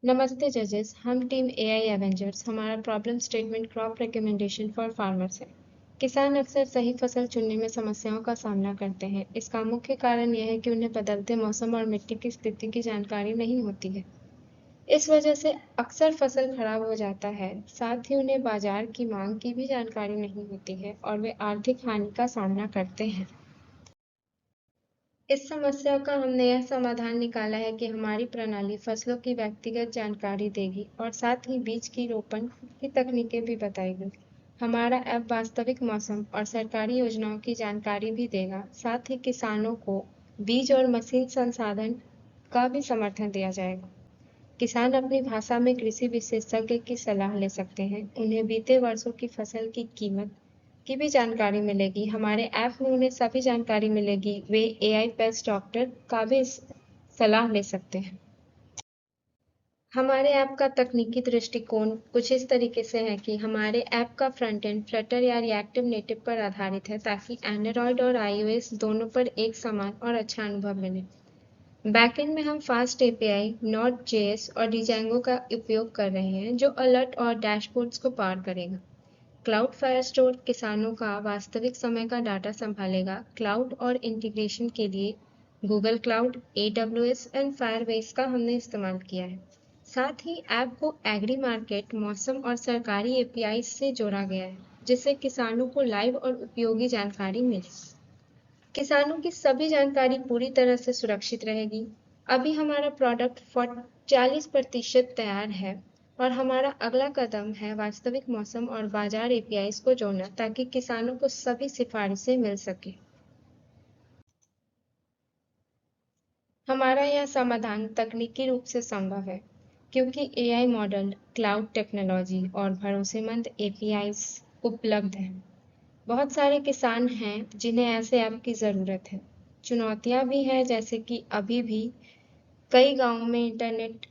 नमस्ते जजेस, हम टीम एआई एवेंजर्स। हमारा problem statement crop recommendation for farmers है। किसान अक्सर सही फसल चुनने में समस्याओं का सामना करते हैं। इसका मुख्य कारण यह है कि उन्हें बदलते मौसम और मिट्टी की स्थिति की जानकारी नहीं होती है। इस वजह से अक्सर फसल खराब हो जाता है। साथ ही उन्हें बाजार की मांग की भी जानकारी नहीं होती है और वे आर्थिक हानि का सामना करते हैं। इस समस्या का हमने यह समाधान निकाला है कि हमारी प्रणाली फसलों की व्यक्तिगत जानकारी देगी और साथ ही बीज की रोपण की तकनीकें भी बताएगी। हमारा ऐप वास्तविक मौसम और सरकारी योजनाओं की जानकारी भी देगा। साथ ही किसानों को बीज और मशीन संसाधन का भी समर्थन दिया जाएगा। किसान अपनी भाषा में कृषि विशेषज्ञ की सलाह ले सकते हैं। उन्हें बीते वर्षों की फसल की कीमत की भी जानकारी मिलेगी। हमारे ऐप में उन्हें सभी जानकारी मिलेगी। वे एआई पेस्ट डॉक्टर का भी सलाह ले सकते हैं। हमारे ऐप का तकनीकी दृष्टिकोण कुछ इस तरीके से है कि हमारे ऐप का फ्रंट एंड फ्लटर या रिएक्टिव नेटिव पर आधारित है, ताकि एंड्रॉयड और iOS दोनों पर एक समान और अच्छा अनुभव मिले। बैकएंड में हम फास्ट एपीआई, नोड.js और डिजेंगो का उपयोग कर रहे हैं, जो अलर्ट और डैशबोर्ड्स को पार करेगा। क्लाउड फायरस्टोर किसानों का वास्तविक समय का डाटा संभालेगा। क्लाउड और इंटीग्रेशन के लिए Google cloud, AWS and Firebase का हमने इस्तेमाल किया है। साथ ही ऐप को एग्री मार्केट, मौसम और सरकारी एपीआई से जोड़ा गया है, जिससे किसानों को लाइव और उपयोगी जानकारी मिले। किसानों की सभी जानकारी पूरी तरह से सुरक्षित रहेगी। अभी हमारा प्रोडक्ट 40% तैयार है और हमारा अगला कदम है वास्तविक मौसम और बाजार एपीआई को जोड़ना, ताकि किसानों को सभी सिफारिशें मिल सके। हमारा यह समाधान तकनीकी रूप से संभव है, क्योंकि एआई मॉडल, क्लाउड टेक्नोलॉजी और भरोसेमंद एपीआई उपलब्ध हैं। बहुत सारे किसान हैं जिन्हें ऐसे ऐप की ज़रूरत है। चुनौतियां भी हैं, जैसे कि अभी भी कई गांवों में इंटरनेट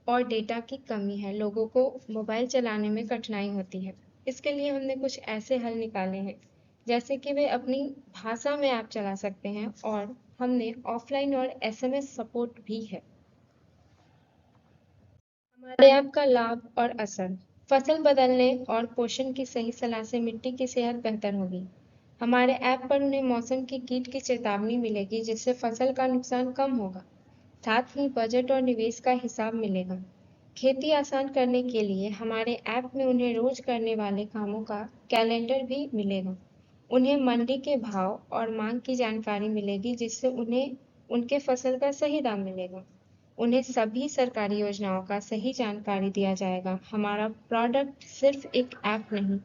और डेटा की कमी है। लोगों को मोबाइल चलाने में कठिनाई होती है। इसके लिए हमने कुछ ऐसे हल निकाले हैं, जैसे कि वे अपनी भाषा में ऐप चला सकते हैं, और हमने ऑफलाइन और एसएमएस सपोर्ट भी है। हमारे ऐप का लाभ और असर: फसल बदलने और पोषण की सही सलाह से मिट्टी की सेहत बेहतर होगी। हमारे ऐप पर उन्हें मौसम की कीट की चेतावनी मिलेगी, जिससे फसल का नुकसान कम होगा। साथ ही बजट और निवेश का हिसाब मिलेगा। खेती आसान करने के लिए हमारे ऐप में उन्हें रोज करने वाले कामों का कैलेंडर भी मिलेगा। उन्हें मंडी के भाव और मांग की जानकारी मिलेगी, जिससे उन्हें उनके फसल का सही दाम मिलेगा। उन्हें सभी सरकारी योजनाओं का सही जानकारी दिया जाएगा। हमारा प्रोडक्ट सिर्फ एक ऐप नहीं,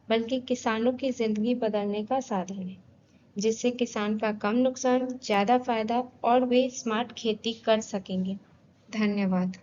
बल्कि किसानों की जिंदगी बदलने का साधन है, जिससे किसान का कम नुकसान, ज्यादा फायदा और वे स्मार्ट खेती कर सकेंगे। धन्यवाद।